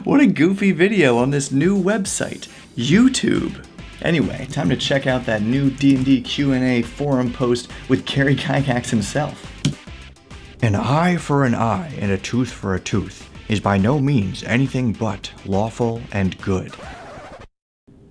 What a goofy video on this new website, YouTube. Anyway, time to check out that new D&D Q&A forum post with Gary Gygax himself. An eye for an eye and a tooth for a tooth is by no means anything but lawful and good.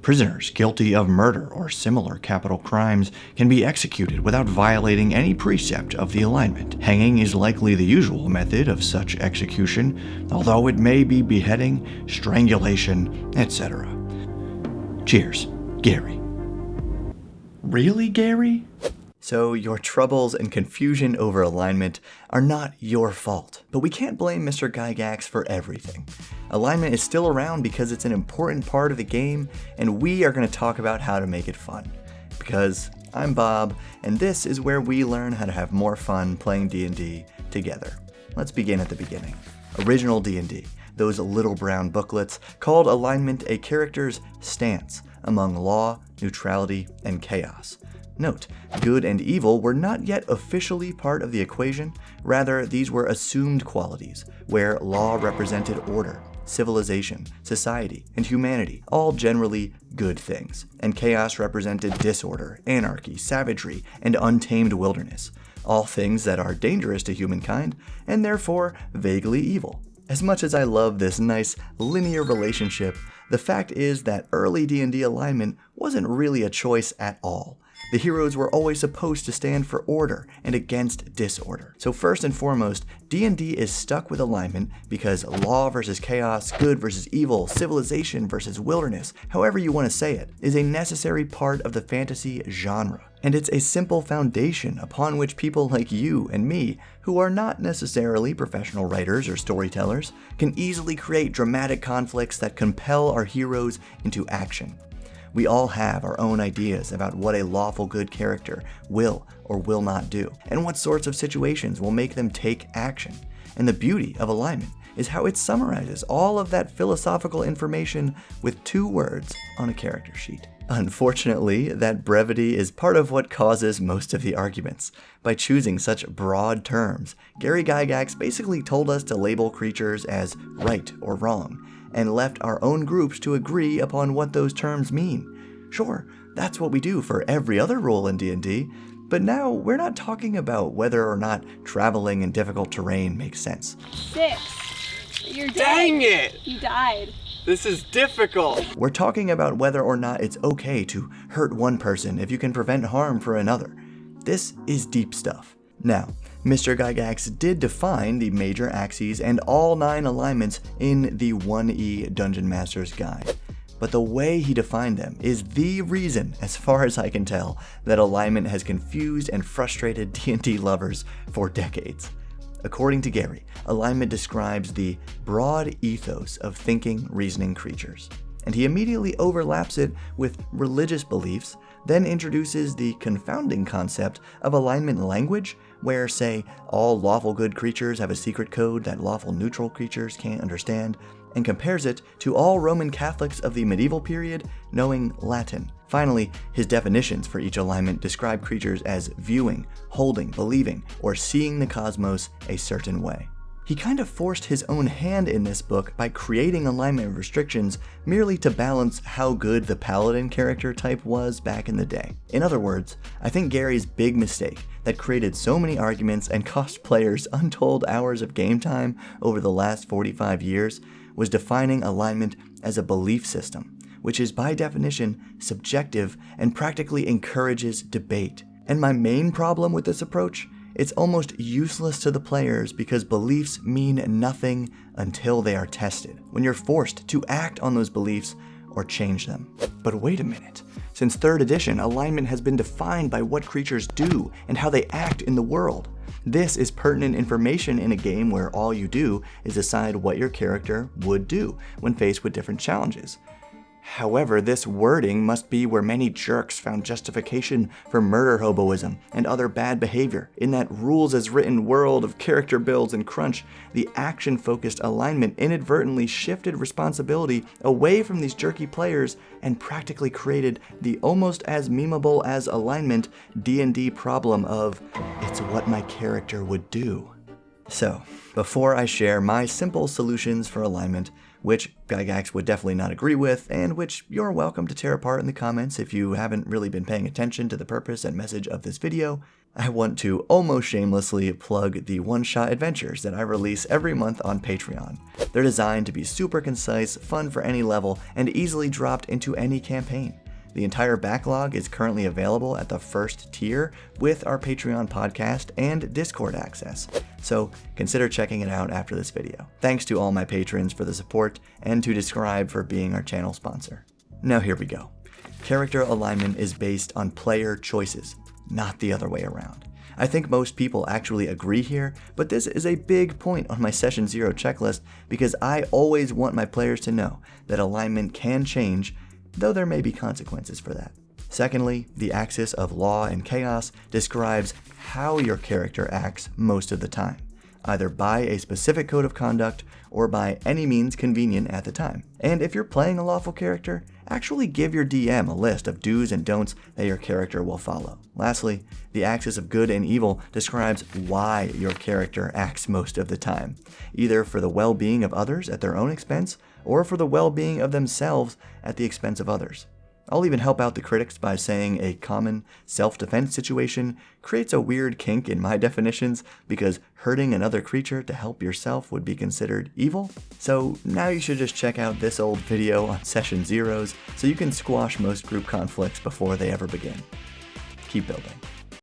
Prisoners guilty of murder or similar capital crimes can be executed without violating any precept of the alignment. Hanging is likely the usual method of such execution, although it may be beheading, strangulation, etc. Cheers, Gary. Really, Gary? So your troubles and confusion over alignment are not your fault, but we can't blame Mr. Gygax for everything. Alignment is still around because it's an important part of the game, and we are going to talk about how to make it fun. Because I'm Bob, and this is where we learn how to have more fun playing D&D together. Let's begin at the beginning. Original D&D, those little brown booklets, called alignment a character's stance among law, neutrality, and chaos. Note, good and evil were not yet officially part of the equation, rather these were assumed qualities, where law represented order, civilization, society, and humanity, all generally good things, and chaos represented disorder, anarchy, savagery, and untamed wilderness, all things that are dangerous to humankind, and therefore vaguely evil. As much as I love this nice linear relationship, the fact is that early D&D alignment wasn't really a choice at all. The heroes were always supposed to stand for order and against disorder. So first and foremost, D&D is stuck with alignment because law versus chaos, good versus evil, civilization versus wilderness, however you want to say it, is a necessary part of the fantasy genre. And it's a simple foundation upon which people like you and me, who are not necessarily professional writers or storytellers, can easily create dramatic conflicts that compel our heroes into action. We all have our own ideas about what a lawful good character will or will not do, and what sorts of situations will make them take action. And the beauty of alignment is how it summarizes all of that philosophical information with 2 words on a character sheet. Unfortunately, that brevity is part of what causes most of the arguments. By choosing such broad terms, Gary Gygax basically told us to label creatures as right or wrong, and left our own groups to agree upon what those terms mean. Sure, that's what we do for every other role in D&D, but now we're not talking about whether or not traveling in difficult terrain makes sense. 6. You're dead. Dang it! You died. This is difficult! We're talking about whether or not it's okay to hurt one person if you can prevent harm for another. This is deep stuff. Now, Mr. Gygax did define the major axes and all 9 alignments in the 1E Dungeon Master's Guide. But the way he defined them is the reason, as far as I can tell, that alignment has confused and frustrated D&D lovers for decades. According to Gary, alignment describes the broad ethos of thinking, reasoning creatures. And he immediately overlaps it with religious beliefs, then introduces the confounding concept of alignment language, where, say, all lawful good creatures have a secret code that lawful neutral creatures can't understand, and compares it to all Roman Catholics of the medieval period knowing Latin. Finally, his definitions for each alignment describe creatures as viewing, holding, believing, or seeing the cosmos a certain way. He kind of forced his own hand in this book by creating alignment restrictions merely to balance how good the paladin character type was back in the day. In other words, I think Gary's big mistake that created so many arguments and cost players untold hours of game time over the last 45 years was defining alignment as a belief system, which is by definition subjective and practically encourages debate. And my main problem with this approach, it's almost useless to the players because beliefs mean nothing until they are tested, when you're forced to act on those beliefs or change them. But wait a minute. Since 3rd edition, alignment has been defined by what creatures do and how they act in the world. This is pertinent information in a game where all you do is decide what your character would do when faced with different challenges. However, this wording must be where many jerks found justification for murder hoboism and other bad behavior. In that rules-as-written world of character builds and crunch, the action-focused alignment inadvertently shifted responsibility away from these jerky players and practically created the almost as memeable as alignment D&D problem of, it's what my character would do. So, before I share my simple solutions for alignment, which Gygax would definitely not agree with, and which you're welcome to tear apart in the comments if you haven't really been paying attention to the purpose and message of this video, I want to almost shamelessly plug the one-shot adventures that I release every month on Patreon. They're designed to be super concise, fun for any level, and easily dropped into any campaign. The entire backlog is currently available at the first tier with our Patreon podcast and Discord access, so consider checking it out after this video. Thanks to all my patrons for the support, and to Describe for being our channel sponsor. Now here we go. Character alignment is based on player choices, not the other way around. I think most people actually agree here, but this is a big point on my Session 0 checklist because I always want my players to know that alignment can change, though there may be consequences for that. Secondly, the axis of law and chaos describes how your character acts most of the time, either by a specific code of conduct or by any means convenient at the time. And if you're playing a lawful character, actually give your DM a list of do's and don'ts that your character will follow. Lastly, the axis of good and evil describes why your character acts most of the time, either for the well-being of others at their own expense, or for the well-being of themselves at the expense of others. I'll even help out the critics by saying a common self-defense situation creates a weird kink in my definitions because hurting another creature to help yourself would be considered evil. So now you should just check out this old video on Session 0s so you can squash most group conflicts before they ever begin. Keep building.